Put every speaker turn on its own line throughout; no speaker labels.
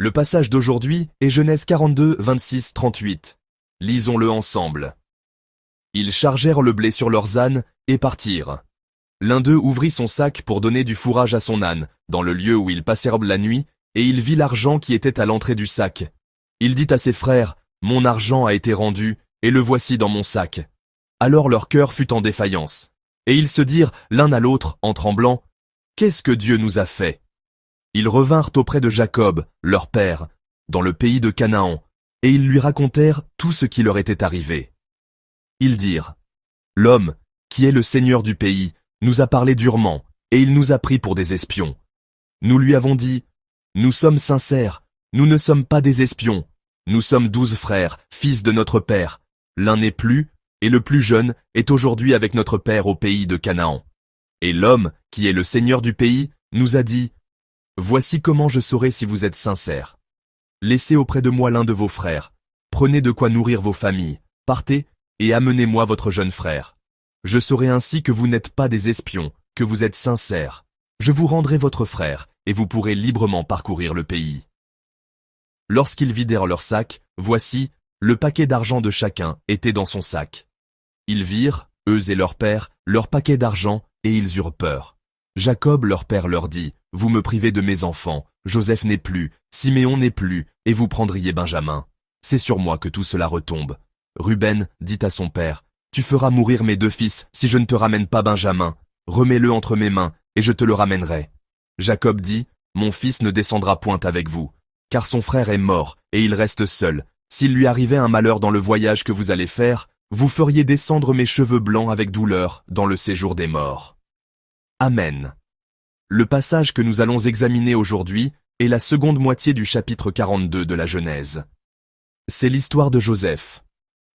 Le passage d'aujourd'hui est Genèse 42, 26, 38. Lisons-le ensemble. Ils chargèrent le blé sur leurs ânes et partirent. L'un d'eux ouvrit son sac pour donner du fourrage à son âne, dans le lieu où ils passèrent la nuit, et il vit l'argent qui était à l'entrée du sac. Il dit à ses frères, « Mon argent a été rendu, et le voici dans mon sac. » Alors leur cœur fut en défaillance. Et ils se dirent l'un à l'autre, en tremblant, « Qu'est-ce que Dieu nous a fait ?» Ils revinrent auprès de Jacob, leur père, dans le pays de Canaan, et ils lui racontèrent tout ce qui leur était arrivé. Ils dirent, « L'homme, qui est le seigneur du pays, nous a parlé durement, et il nous a pris pour des espions. Nous lui avons dit, « Nous sommes sincères, nous ne sommes pas des espions. Nous sommes 12 frères, fils de notre père. L'un n'est plus, et le plus jeune est aujourd'hui avec notre père au pays de Canaan. Et l'homme, qui est le seigneur du pays, nous a dit, « Voici comment je saurai si vous êtes sincères. Laissez auprès de moi l'un de vos frères. Prenez de quoi nourrir vos familles. Partez et amenez-moi votre jeune frère. Je saurai ainsi que vous n'êtes pas des espions, que vous êtes sincères. Je vous rendrai votre frère, et vous pourrez librement parcourir le pays. » Lorsqu'ils vidèrent leur sac, voici, le paquet d'argent de chacun était dans son sac. Ils virent, eux et leur père, leur paquet d'argent, et ils eurent peur. Jacob, leur père, leur dit, « Vous me privez de mes enfants, Joseph n'est plus, Siméon n'est plus, et vous prendriez Benjamin. C'est sur moi que tout cela retombe. » Ruben dit à son père, « Tu feras mourir mes 2 fils si je ne te ramène pas Benjamin. Remets-le entre mes mains, et je te le ramènerai. » Jacob dit, « Mon fils ne descendra point avec vous, car son frère est mort, et il reste seul. S'il lui arrivait un malheur dans le voyage que vous allez faire, vous feriez descendre mes cheveux blancs avec douleur dans le séjour des morts. » Amen. Le passage que nous allons examiner aujourd'hui est la seconde moitié du chapitre 42 de la Genèse. C'est l'histoire de Joseph.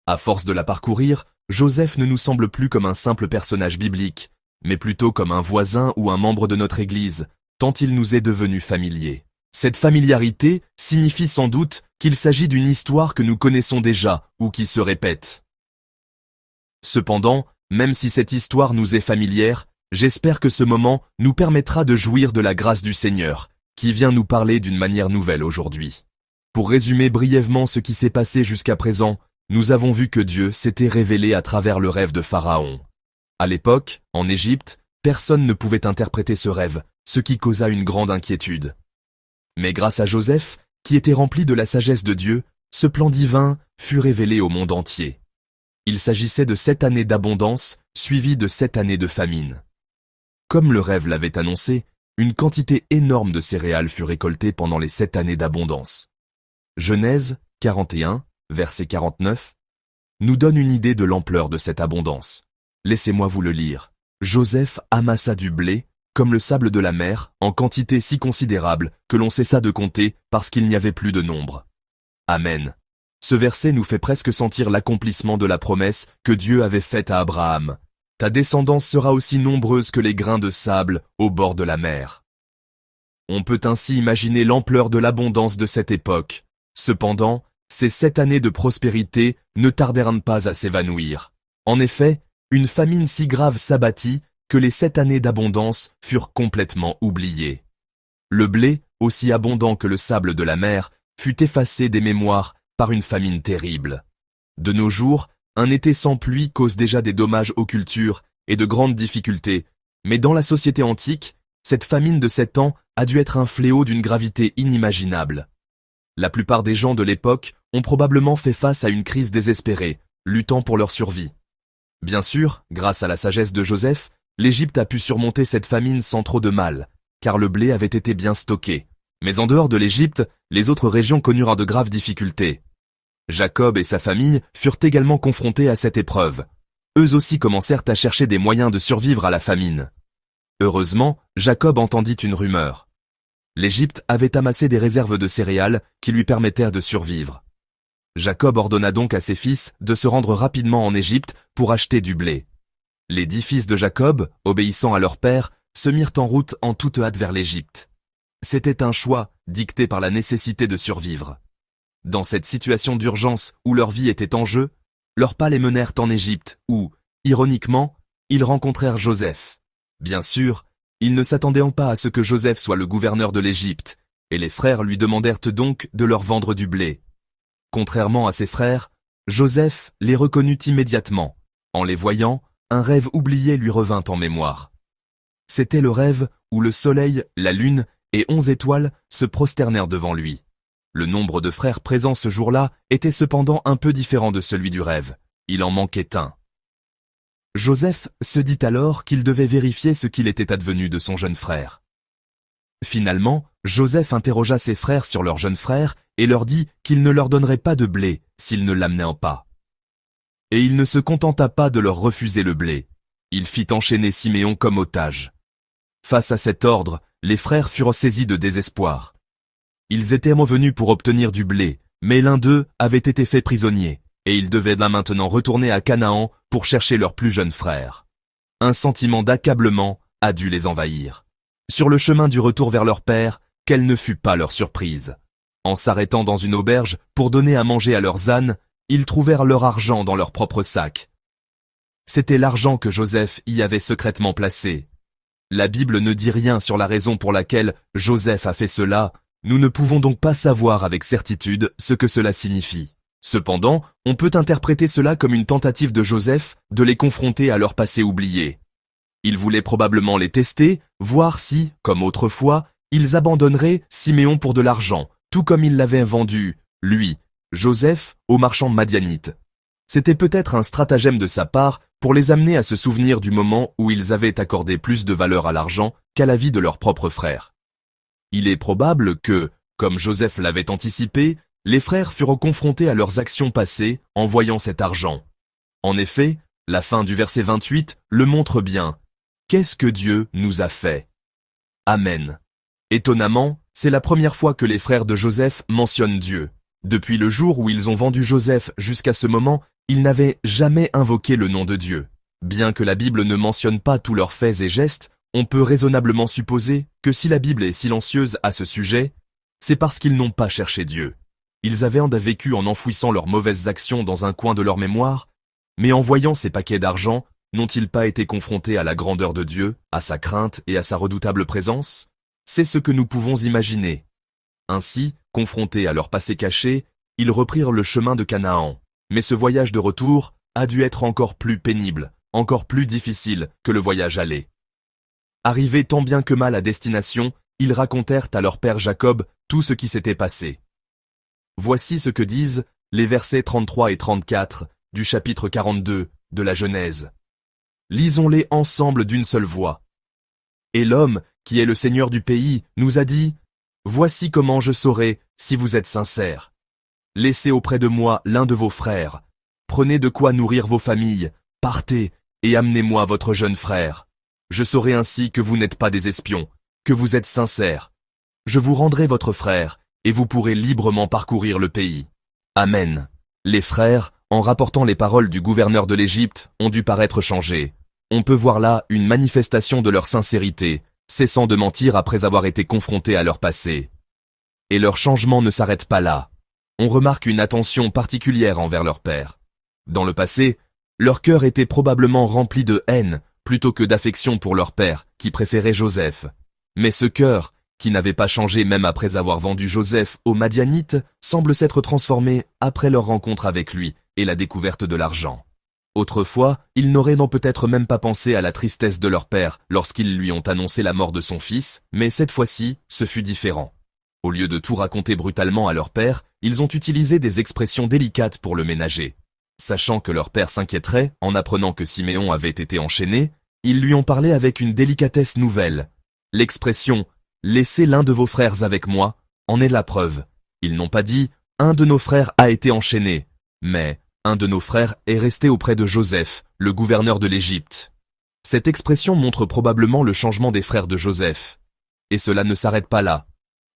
À force de la parcourir, Joseph ne nous semble plus comme un simple personnage biblique, mais plutôt comme un voisin ou un membre de notre Église, tant il nous est devenu familier. Cette familiarité signifie sans doute qu'il s'agit d'une histoire que nous connaissons déjà ou qui se répète. Cependant, même si cette histoire nous est familière, j'espère que ce moment nous permettra de jouir de la grâce du Seigneur, qui vient nous parler d'une manière nouvelle aujourd'hui. Pour résumer brièvement ce qui s'est passé jusqu'à présent, nous avons vu que Dieu s'était révélé à travers le rêve de Pharaon. À l'époque, en Égypte, personne ne pouvait interpréter ce rêve, ce qui causa une grande inquiétude. Mais grâce à Joseph, qui était rempli de la sagesse de Dieu, ce plan divin fut révélé au monde entier. Il s'agissait de 7 années d'abondance, suivies de 7 années de famine. Comme le rêve l'avait annoncé, une quantité énorme de céréales fut récoltée pendant les 7 années d'abondance. Genèse 41, verset 49, nous donne une idée de l'ampleur de cette abondance. Laissez-moi vous le lire. Joseph amassa du blé, comme le sable de la mer, en quantité si considérable que l'on cessa de compter parce qu'il n'y avait plus de nombre. Amen. Ce verset nous fait presque sentir l'accomplissement de la promesse que Dieu avait faite à Abraham. Ta descendance sera aussi nombreuse que les grains de sable au bord de la mer. On peut ainsi imaginer l'ampleur de l'abondance de cette époque. Cependant, ces 7 années de prospérité ne tardèrent pas à s'évanouir. En effet, une famine si grave s'abattit que les 7 années d'abondance furent complètement oubliées. Le blé, aussi abondant que le sable de la mer, fut effacé des mémoires par une famine terrible. De nos jours, un été sans pluie cause déjà des dommages aux cultures et de grandes difficultés, mais dans la société antique, cette famine de 7 ans a dû être un fléau d'une gravité inimaginable. La plupart des gens de l'époque ont probablement fait face à une crise désespérée, luttant pour leur survie. Bien sûr, grâce à la sagesse de Joseph, l'Égypte a pu surmonter cette famine sans trop de mal, car le blé avait été bien stocké. Mais en dehors de l'Égypte, les autres régions connurent de graves difficultés. Jacob et sa famille furent également confrontés à cette épreuve. Eux aussi commencèrent à chercher des moyens de survivre à la famine. Heureusement, Jacob entendit une rumeur. L'Égypte avait amassé des réserves de céréales qui lui permettèrent de survivre. Jacob ordonna donc à ses fils de se rendre rapidement en Égypte pour acheter du blé. Les 10 fils de Jacob, obéissant à leur père, se mirent en route en toute hâte vers l'Égypte. C'était un choix dicté par la nécessité de survivre. Dans cette situation d'urgence où leur vie était en jeu, leurs pas les menèrent en Égypte où, ironiquement, ils rencontrèrent Joseph. Bien sûr, ils ne s'attendaient pas à ce que Joseph soit le gouverneur de l'Égypte, et les frères lui demandèrent donc de leur vendre du blé. Contrairement à ses frères, Joseph les reconnut immédiatement. En les voyant, un rêve oublié lui revint en mémoire. C'était le rêve où le soleil, la lune et 11 étoiles se prosternèrent devant lui. Le nombre de frères présents ce jour-là était cependant un peu différent de celui du rêve. Il en manquait un. Joseph se dit alors qu'il devait vérifier ce qu'il était advenu de son jeune frère. Finalement, Joseph interrogea ses frères sur leur jeune frère et leur dit qu'il ne leur donnerait pas de blé s'ils ne l'amenaient pas. Et il ne se contenta pas de leur refuser le blé. Il fit enchaîner Siméon comme otage. Face à cet ordre, les frères furent saisis de désespoir. Ils étaient revenus pour obtenir du blé, mais l'un d'eux avait été fait prisonnier, et ils devaient maintenant retourner à Canaan pour chercher leur plus jeune frère. Un sentiment d'accablement a dû les envahir. Sur le chemin du retour vers leur père, quelle ne fut pas leur surprise. En s'arrêtant dans une auberge pour donner à manger à leurs ânes, ils trouvèrent leur argent dans leur propre sac. C'était l'argent que Joseph y avait secrètement placé. La Bible ne dit rien sur la raison pour laquelle Joseph a fait cela, nous ne pouvons donc pas savoir avec certitude ce que cela signifie. Cependant, on peut interpréter cela comme une tentative de Joseph de les confronter à leur passé oublié. Il voulait probablement les tester, voir si, comme autrefois, ils abandonneraient Siméon pour de l'argent, tout comme il l'avait vendu, lui, Joseph, aux marchands madianites. C'était peut-être un stratagème de sa part pour les amener à se souvenir du moment où ils avaient accordé plus de valeur à l'argent qu'à la vie de leur propre frère. Il est probable que, comme Joseph l'avait anticipé, les frères furent confrontés à leurs actions passées en voyant cet argent. En effet, la fin du verset 28 le montre bien. Qu'est-ce que Dieu nous a fait? Amen. Étonnamment, c'est la première fois que les frères de Joseph mentionnent Dieu. Depuis le jour où ils ont vendu Joseph jusqu'à ce moment, ils n'avaient jamais invoqué le nom de Dieu. Bien que la Bible ne mentionne pas tous leurs faits et gestes, on peut raisonnablement supposer que si la Bible est silencieuse à ce sujet, c'est parce qu'ils n'ont pas cherché Dieu. Ils avaient vécu en enfouissant leurs mauvaises actions dans un coin de leur mémoire, mais en voyant ces paquets d'argent, n'ont-ils pas été confrontés à la grandeur de Dieu, à sa crainte et à sa redoutable présence? C'est ce que nous pouvons imaginer. Ainsi, confrontés à leur passé caché, ils reprirent le chemin de Canaan. Mais ce voyage de retour a dû être encore plus pénible, encore plus difficile que le voyage aller. Arrivés tant bien que mal à destination, ils racontèrent à leur père Jacob tout ce qui s'était passé. Voici ce que disent les versets 33 et 34 du chapitre 42 de la Genèse. Lisons-les ensemble d'une seule voix. Et l'homme, qui est le Seigneur du pays, nous a dit, « Voici comment je saurai si vous êtes sincères. Laissez auprès de moi l'un de vos frères. Prenez de quoi nourrir vos familles. Partez et amenez-moi votre jeune frère. Je saurai ainsi que vous n'êtes pas des espions, que vous êtes sincères. Je vous rendrai votre frère, et vous pourrez librement parcourir le pays. » Amen. Les frères, en rapportant les paroles du gouverneur de l'Égypte, ont dû paraître changés. On peut voir là une manifestation de leur sincérité, cessant de mentir après avoir été confrontés à leur passé. Et leur changement ne s'arrête pas là. On remarque une attention particulière envers leur père. Dans le passé, leur cœur était probablement rempli de haine plutôt que d'affection pour leur père, qui préférait Joseph. Mais ce cœur, qui n'avait pas changé même après avoir vendu Joseph aux Madianites, semble s'être transformé après leur rencontre avec lui et la découverte de l'argent. Autrefois, ils n'auraient non peut-être même pas pensé à la tristesse de leur père lorsqu'ils lui ont annoncé la mort de son fils, mais cette fois-ci, ce fut différent. Au lieu de tout raconter brutalement à leur père, ils ont utilisé des expressions délicates pour le ménager. Sachant que leur père s'inquiéterait en apprenant que Siméon avait été enchaîné, ils lui ont parlé avec une délicatesse nouvelle. L'expression « laissez l'un de vos frères avec moi » en est la preuve. Ils n'ont pas dit « un de nos frères a été enchaîné », mais « un de nos frères est resté auprès de Joseph, le gouverneur de l'Égypte ». Cette expression montre probablement le changement des frères de Joseph. Et cela ne s'arrête pas là.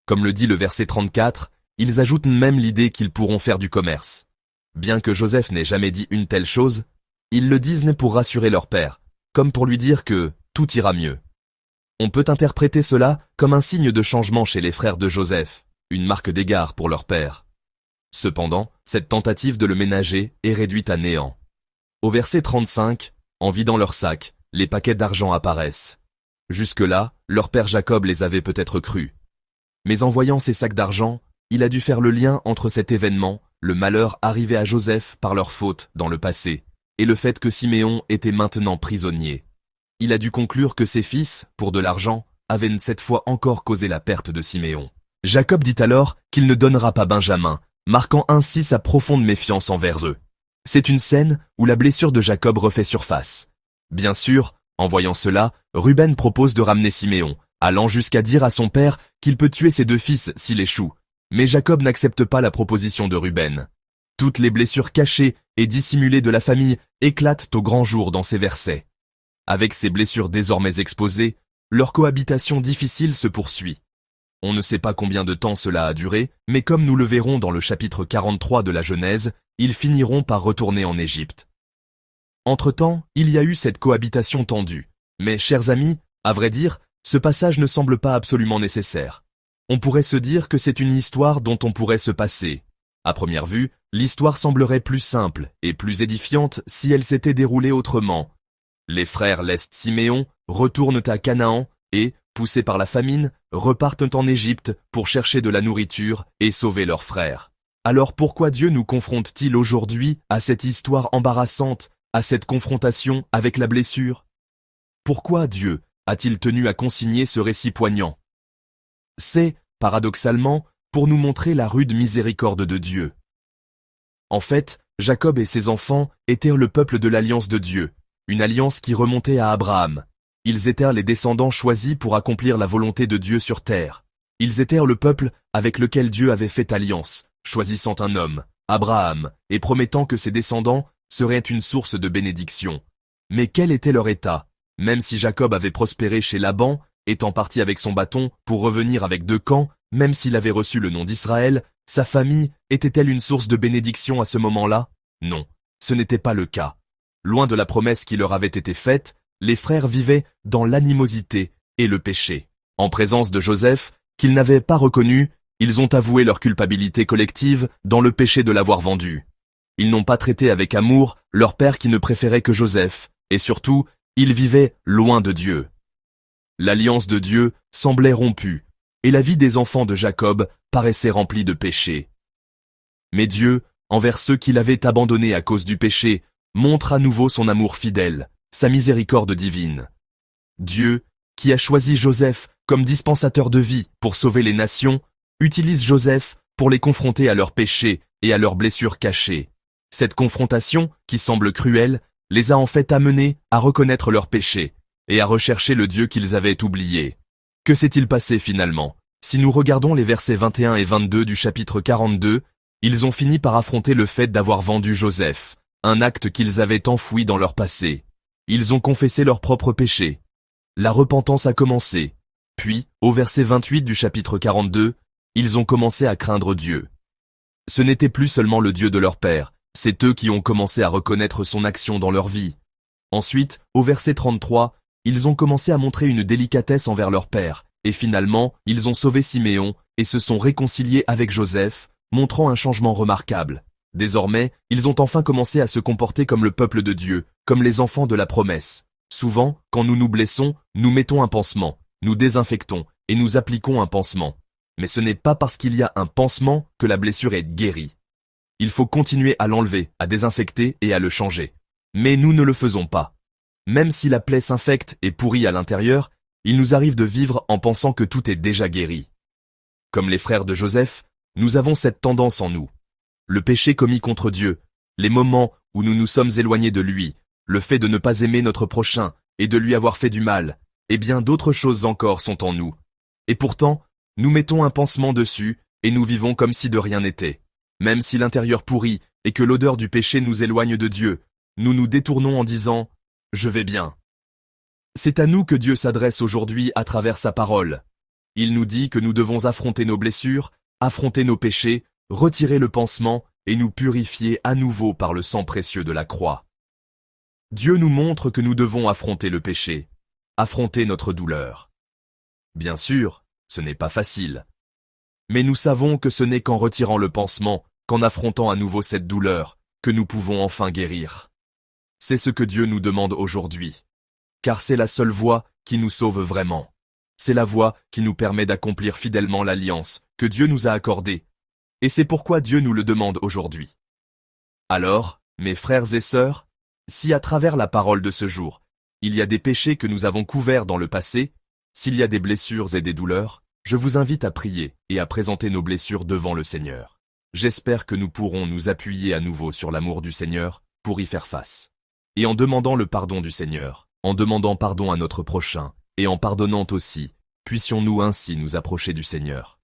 Comme le dit le verset 34, ils ajoutent même l'idée qu'ils pourront faire du commerce. Bien que Joseph n'ait jamais dit une telle chose, ils le disent pour rassurer leur père, comme pour lui dire que tout ira mieux. On peut interpréter cela comme un signe de changement chez les frères de Joseph, une marque d'égard pour leur père. Cependant, cette tentative de le ménager est réduite à néant. Au verset 35, en vidant leur sac, les paquets d'argent apparaissent. Jusque-là, leur père Jacob les avait peut-être crus. Mais en voyant ces sacs d'argent, il a dû faire le lien entre cet événement, le malheur arrivé à Joseph par leur faute dans le passé, et le fait que Siméon était maintenant prisonnier. Il a dû conclure que ses fils, pour de l'argent, avaient cette fois encore causé la perte de Siméon. Jacob dit alors qu'il ne donnera pas Benjamin, marquant ainsi sa profonde méfiance envers eux. C'est une scène où la blessure de Jacob refait surface. Bien sûr, en voyant cela, Ruben propose de ramener Siméon, allant jusqu'à dire à son père qu'il peut tuer ses 2 fils s'il échoue. Mais Jacob n'accepte pas la proposition de Ruben. Toutes les blessures cachées et dissimulées de la famille éclatent au grand jour dans ces versets. Avec ces blessures désormais exposées, leur cohabitation difficile se poursuit. On ne sait pas combien de temps cela a duré, mais comme nous le verrons dans le chapitre 43 de la Genèse, ils finiront par retourner en Égypte. Entre-temps, il y a eu cette cohabitation tendue. Mais, chers amis, à vrai dire, ce passage ne semble pas absolument nécessaire. On pourrait se dire que c'est une histoire dont on pourrait se passer. À première vue, l'histoire semblerait plus simple et plus édifiante si elle s'était déroulée autrement. Les frères laissent Siméon, retournent à Canaan et, poussés par la famine, repartent en Égypte pour chercher de la nourriture et sauver leurs frères. Alors pourquoi Dieu nous confronte-t-il aujourd'hui à cette histoire embarrassante, à cette confrontation avec la blessure? Pourquoi Dieu a-t-il tenu à consigner ce récit poignant? C'est, paradoxalement, pour nous montrer la rude miséricorde de Dieu. En fait, Jacob et ses enfants étaient le peuple de l'alliance de Dieu, une alliance qui remontait à Abraham. Ils étaient les descendants choisis pour accomplir la volonté de Dieu sur terre. Ils étaient le peuple avec lequel Dieu avait fait alliance, choisissant un homme, Abraham, et promettant que ses descendants seraient une source de bénédiction. Mais quel était leur état? Même si Jacob avait prospéré chez Laban, étant parti avec son bâton pour revenir avec 2 camps, même s'il avait reçu le nom d'Israël, sa famille était-elle une source de bénédiction à ce moment-là? Non, ce n'était pas le cas. Loin de la promesse qui leur avait été faite, les frères vivaient dans l'animosité et le péché. En présence de Joseph, qu'ils n'avaient pas reconnu, ils ont avoué leur culpabilité collective dans le péché de l'avoir vendu. Ils n'ont pas traité avec amour leur père qui ne préférait que Joseph, et surtout, ils vivaient loin de Dieu. L'alliance de Dieu semblait rompue, et la vie des enfants de Jacob paraissait remplie de péché. Mais Dieu, envers ceux qui l'avaient abandonné à cause du péché, montre à nouveau son amour fidèle, sa miséricorde divine. Dieu, qui a choisi Joseph comme dispensateur de vie pour sauver les nations, utilise Joseph pour les confronter à leurs péchés et à leurs blessures cachées. Cette confrontation, qui semble cruelle, les a en fait amenés à reconnaître leurs péchés et à rechercher le Dieu qu'ils avaient oublié. Que s'est-il passé finalement? Si nous regardons les versets 21 et 22 du chapitre 42, ils ont fini par affronter le fait d'avoir vendu Joseph, un acte qu'ils avaient enfoui dans leur passé. Ils ont confessé leurs propres péchés. La repentance a commencé. Puis, au verset 28 du chapitre 42, ils ont commencé à craindre Dieu. Ce n'était plus seulement le Dieu de leur père, c'est eux qui ont commencé à reconnaître son action dans leur vie. Ensuite, au verset 33, ils ont commencé à montrer une délicatesse envers leur père, et finalement, ils ont sauvé Siméon et se sont réconciliés avec Joseph, montrant un changement remarquable. Désormais, ils ont enfin commencé à se comporter comme le peuple de Dieu, comme les enfants de la promesse. Souvent, quand nous nous blessons, nous mettons un pansement, nous désinfectons et nous appliquons un pansement. Mais ce n'est pas parce qu'il y a un pansement que la blessure est guérie. Il faut continuer à l'enlever, à désinfecter et à le changer. Mais nous ne le faisons pas. Même si la plaie s'infecte et pourrit à l'intérieur, il nous arrive de vivre en pensant que tout est déjà guéri. Comme les frères de Joseph, nous avons cette tendance en nous. Le péché commis contre Dieu, les moments où nous nous sommes éloignés de lui, le fait de ne pas aimer notre prochain et de lui avoir fait du mal, et bien d'autres choses encore sont en nous. Et pourtant, nous mettons un pansement dessus et nous vivons comme si de rien n'était. Même si l'intérieur pourrit et que l'odeur du péché nous éloigne de Dieu, nous nous détournons en disant « Je vais bien ». C'est à nous que Dieu s'adresse aujourd'hui à travers sa parole. Il nous dit que nous devons affronter nos blessures, affronter nos péchés, retirer le pansement et nous purifier à nouveau par le sang précieux de la croix. Dieu nous montre que nous devons affronter le péché, affronter notre douleur. Bien sûr, ce n'est pas facile. Mais nous savons que ce n'est qu'en retirant le pansement, qu'en affrontant à nouveau cette douleur, que nous pouvons enfin guérir. C'est ce que Dieu nous demande aujourd'hui, car c'est la seule voie qui nous sauve vraiment. C'est la voie qui nous permet d'accomplir fidèlement l'alliance que Dieu nous a accordée. Et c'est pourquoi Dieu nous le demande aujourd'hui. Alors, mes frères et sœurs, si à travers la parole de ce jour, il y a des péchés que nous avons couverts dans le passé, s'il y a des blessures et des douleurs, je vous invite à prier et à présenter nos blessures devant le Seigneur. J'espère que nous pourrons nous appuyer à nouveau sur l'amour du Seigneur pour y faire face. Et en demandant le pardon du Seigneur, en demandant pardon à notre prochain, et en pardonnant aussi, puissions-nous ainsi nous approcher du Seigneur.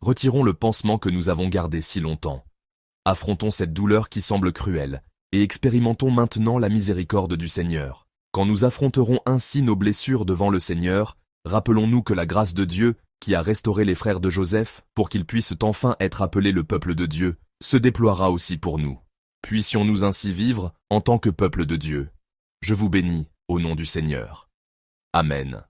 Retirons le pansement que nous avons gardé si longtemps. Affrontons cette douleur qui semble cruelle, et expérimentons maintenant la miséricorde du Seigneur. Quand nous affronterons ainsi nos blessures devant le Seigneur, rappelons-nous que la grâce de Dieu, qui a restauré les frères de Joseph pour qu'ils puissent enfin être appelés le peuple de Dieu, se déploiera aussi pour nous. Puissions-nous ainsi vivre en tant que peuple de Dieu. Je vous bénis, au nom du Seigneur. Amen.